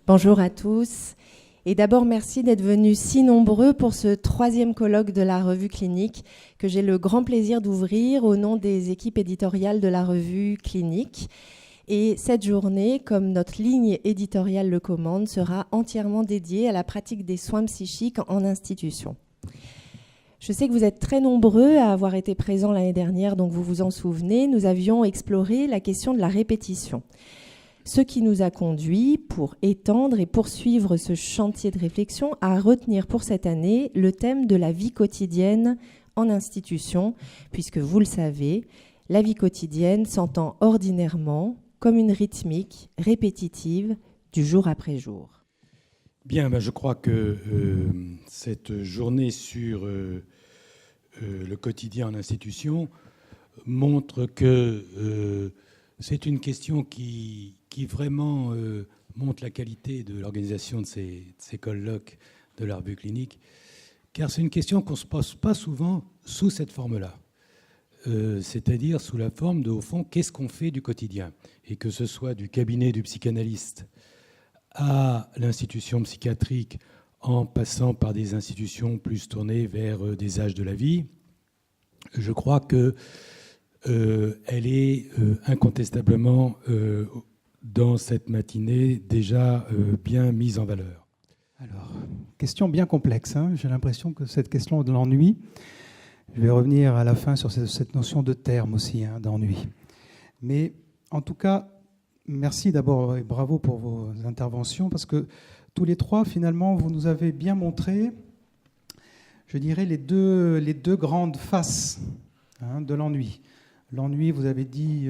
Bonjour à tous. Et d'abord, merci d'être venus si nombreux pour ce 3e colloque de la revue Clinique que j'ai le grand plaisir d'ouvrir au nom des équipes éditoriales de la revue Clinique. Et cette journée, comme notre ligne éditoriale le commande, sera entièrement dédiée à la pratique des soins psychiques en institution. Je sais que vous êtes très nombreux à avoir été présents l'année dernière, donc vous vous en souvenez. Nous avions exploré la question de la répétition. Ce qui nous a conduit, pour étendre et poursuivre ce chantier de réflexion, à retenir pour cette année le thème de la vie quotidienne en institution, puisque vous le savez, la vie quotidienne s'entend ordinairement comme une rythmique répétitive du jour après jour. Bien, je crois que cette journée sur le quotidien en institution montre que c'est une question qui vraiment montre la qualité de l'organisation de ces colloques de la revue Clinique, car c'est une question qu'on ne se pose pas souvent sous cette forme-là. C'est-à-dire sous la forme de, au fond, qu'est-ce qu'on fait du quotidien ? Et que ce soit du cabinet du psychanalyste à l'institution psychiatrique, en passant par des institutions plus tournées vers des âges de la vie, je crois qu'elle est incontestablement, dans cette matinée, déjà bien mise en valeur. Alors, question bien complexe, hein. J'ai l'impression que cette question de l'ennui, je vais revenir à la fin sur cette notion de terme aussi, hein, d'ennui. Mais en tout cas, merci d'abord et bravo pour vos interventions, parce que tous les trois, finalement, vous nous avez bien montré, je dirais, les deux grandes faces, hein, de l'ennui. L'ennui, vous avez dit,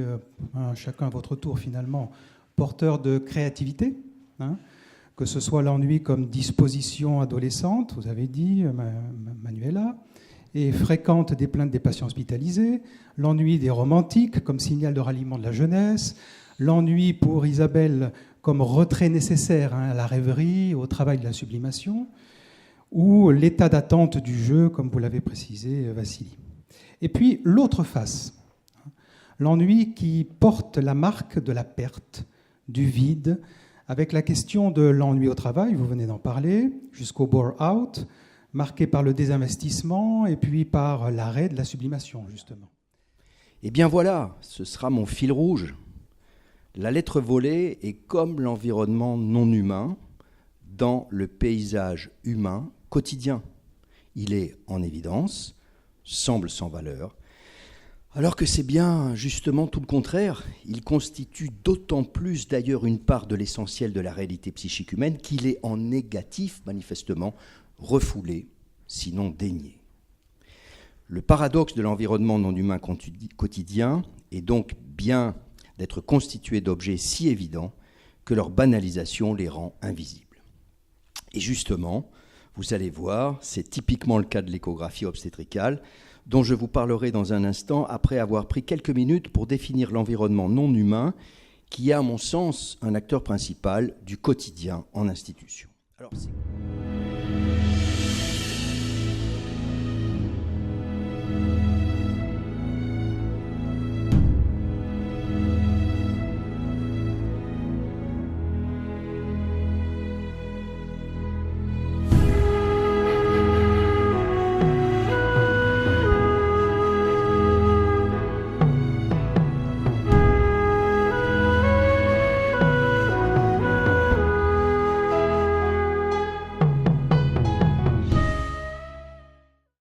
chacun à votre tour, finalement, porteur de créativité, hein, que ce soit l'ennui comme disposition adolescente, vous avez dit, Manuela, et fréquente des plaintes des patients hospitalisés, l'ennui des romantiques comme signal de ralliement de la jeunesse, l'ennui pour Isabelle comme retrait nécessaire, hein, à la rêverie, au travail de la sublimation, ou l'état d'attente du jeu, comme vous l'avez précisé, Vassili. Et puis l'autre face, l'ennui qui porte la marque de la perte, du vide, avec la question de l'ennui au travail, vous venez d'en parler, jusqu'au bore-out, marqué par le désinvestissement et puis par l'arrêt de la sublimation, justement. Eh bien voilà, ce sera mon fil rouge. La lettre volée est comme l'environnement non humain dans le paysage humain quotidien. Il est en évidence, semble sans valeur, alors que c'est bien justement tout le contraire. Il constitue d'autant plus d'ailleurs une part de l'essentiel de la réalité psychique humaine qu'il est en négatif, manifestement, refoulé, sinon dénié. Le paradoxe de l'environnement non humain quotidien est donc bien d'être constitué d'objets si évidents que leur banalisation les rend invisibles. Et justement, vous allez voir, c'est typiquement le cas de l'échographie obstétricale, dont je vous parlerai dans un instant après avoir pris quelques minutes pour définir l'environnement non humain qui est, à mon sens, un acteur principal du quotidien en institution. Alors, c'est...